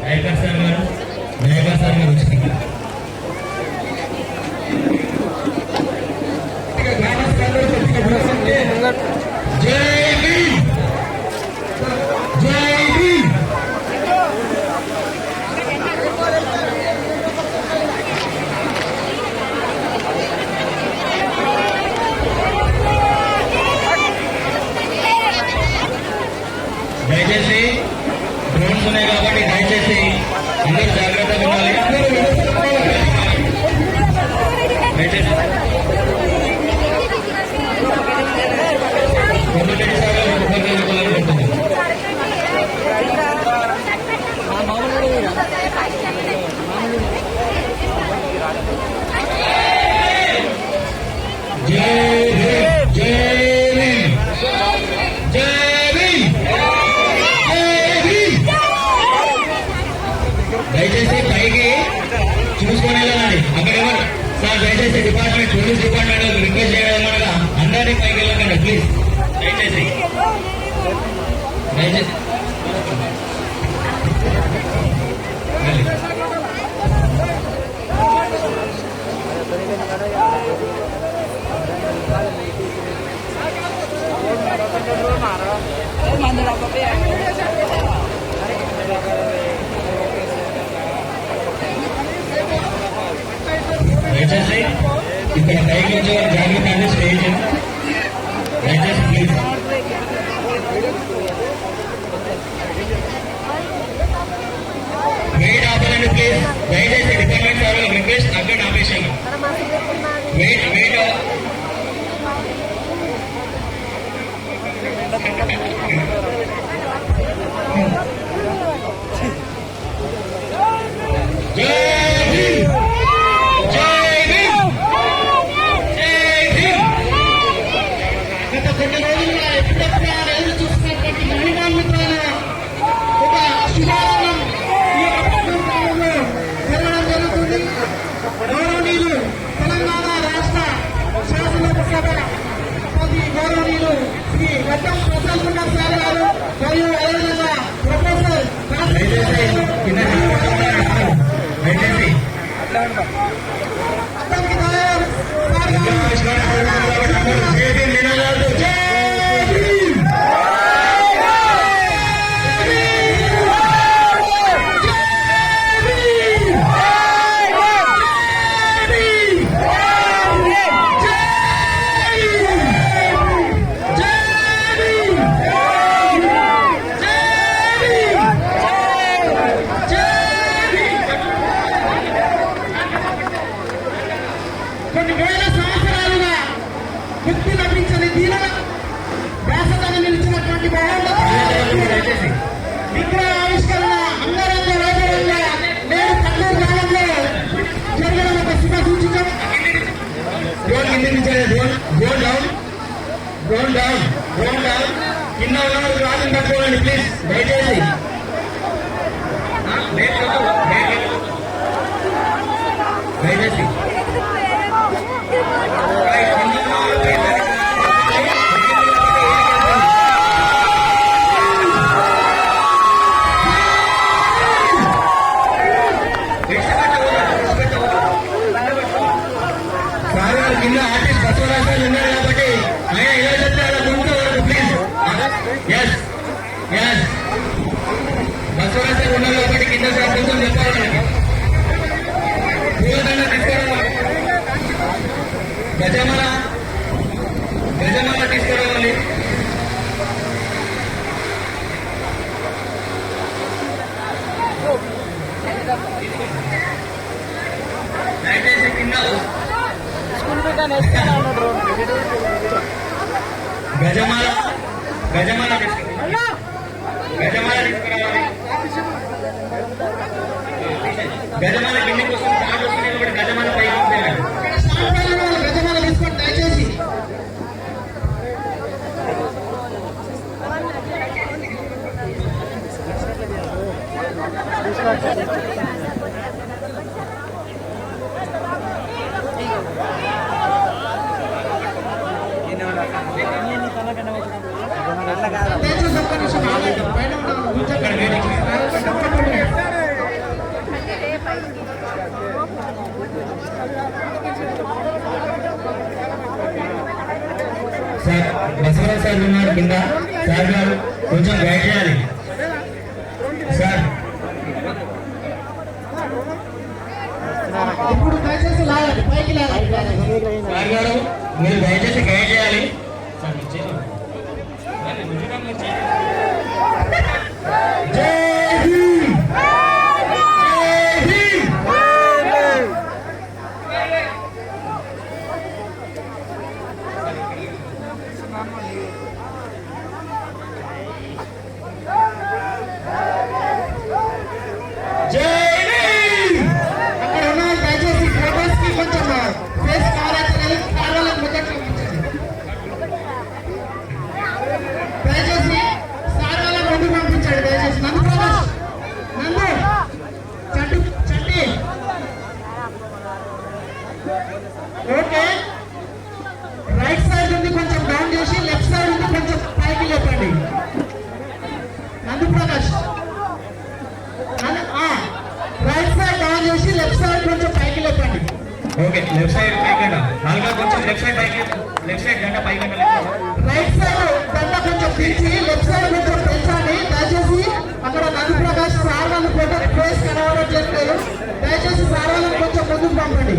Nayakar sir గారు దయచేసి drones ఉన్నాయి కాబట్టి దయచేసి అందరూ జాగ్రత్తగా ఉండాలి. దయచేసి దయచేసి పైకి చూసుకొని వెళ్ళాలండి. అక్కడ ఎవరు సార్ దయచేసి డిపార్ట్మెంట్ పోలీస్ డిపార్ట్మెంట్ రిక్వెస్ట్ చేయడం అనగా అందరినీ పైకి వెళ్ళకండి ప్లీజ్. దయచేసి దయచేసి ఇక్కడ పైకి వచ్చే జాగ్రత్త అండి. స్టేజ్ దయచేసి ప్లీజ్. వెయిట్ ఆపాలండి ప్లీజ్. దయచేసి డిపార్ట్మెంట్ సార్ రిక్వెస్ట్ అక్కడ ఆపేసాను. వెయిట్ తెలంగాణ రాష్ట్ర శాసనసభ గౌరవనీయులు శ్రీ గడ్డం ప్రసాద్ కుమార్ సార్ గారు మరియు అదేవిధంగా ప్రొఫెసర్ కొన్ని వేల సంవత్సరాలుగా ముక్తి లభించని దీన వ్యాసతను నిలిచినటువంటి విగ్రహ ఆవిష్కరణ అంగరంగ వైభవంగా నేడు కల్లూరు గ్రామంలో జరగడం ఒక శుభ సూచకం. కింద ఉన్న రాజు పట్టుకోండి ప్లీజ్. దయచేసి దయచేసి కింద ఆర్టిస్ట్ బసవరాజు ఉన్నారు కాబట్టి ఆయన ఇలా చెప్తే అలా కొనుక్కోవాలి ప్లీజ్. బసవరాజు ఉన్నారు కాబట్టి కింద సార్ కొంచెం చెప్పాలి. పూలదండ తీసుకురావాలి. గజమాల తీసుకురావాలి. దయచేసి కింద గజమాల తీసుకురావాలి. గజమాల కింద కోసం స్టార్ట్ వస్తుంది కాబట్టి గజమాల పైకి గజమాల తీసుకోండి దయచేసి. దయచేసి ఒక్క నిమిషం ఆగండి. పైన ఉన్న అక్కడ వేదిక సార్ బసవరాజ్ సార్ ఉన్నారు కింద. సార్ గారు కొంచెం గైడ్ చేయాలి సార్. ఇప్పుడు దయచేసి లాగండి, పైకి లాగండి. సార్ గారు మీరు దయచేసి గైడ్ చేయాలి. జై భీమ్! జై భీమ్! జై భీమ్! అక్కడ ఉన్న దయచేసి ఫోటోస్ కి కొంచెం ఫేస్ కవర్ అవుతుంది, కావాలని మొదట్లో ఉంచండి. దయచేసి సార్ వాళ్ళ ముందు పంపించండి. దయచేసి నందు ప్రకాష్, నందు చట్టు చట్టి. ఓకే, రైట్ సైడ్ ఉంది కొంచెం డౌన్ చేసి, లెఫ్ట్ సైడ్ ఉంది కొంచెం పైకి లేపండి. నందు ప్రకాష్ రైట్ సైడ్ డౌన్ చేసి, లెఫ్ట్ సైడ్ కొంచెం పైకి లేపండి. ఓకే, లెఫ్ట్ సైడ్ పైకి నాలుగా కొంచెం లెఫ్ట్ సైడ్ పైకి, లెఫ్ట్ సైడ్ గంట పైకి రైట్ సైడ్ దండ కొంచెం పిలిచి, లెఫ్ట్ సైడ్ కొంచెం పెంచండి. దయచేసి అక్కడ నందు ప్రకాష్ సార్ వాళ్ళ ఫోటో ఫేస్ కనబడట్లేదు. దయచేసి సార్ వాళ్ళని కొంచెం ముందుకు పంపండి.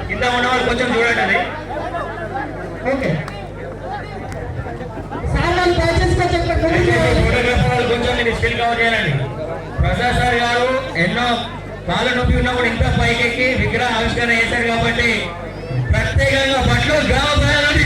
కింద ఉన్నవాళ్ళు కొంచెం చూడండి అది. ఓకే, సార్ వాళ్ళు దయచేసి కొంచెం ఇక్కడ ముందుకు దయచేసి రండి. ఫోటోగ్రాఫర్ వాళ్ళు కొంచెం మీరు స్టిల్ కవర్ చేయాలండి. ప్రసాద్ సార్ గారు ఎన్నో కాళ్ళ నొప్పి ఉన్నప్పుడు ఇంత పైకెక్కి విగ్రహ ఆవిష్కరణ చేశారు కాబట్టి ప్రత్యేకంగా పట్లు గ్రామ ప్రజల నుండి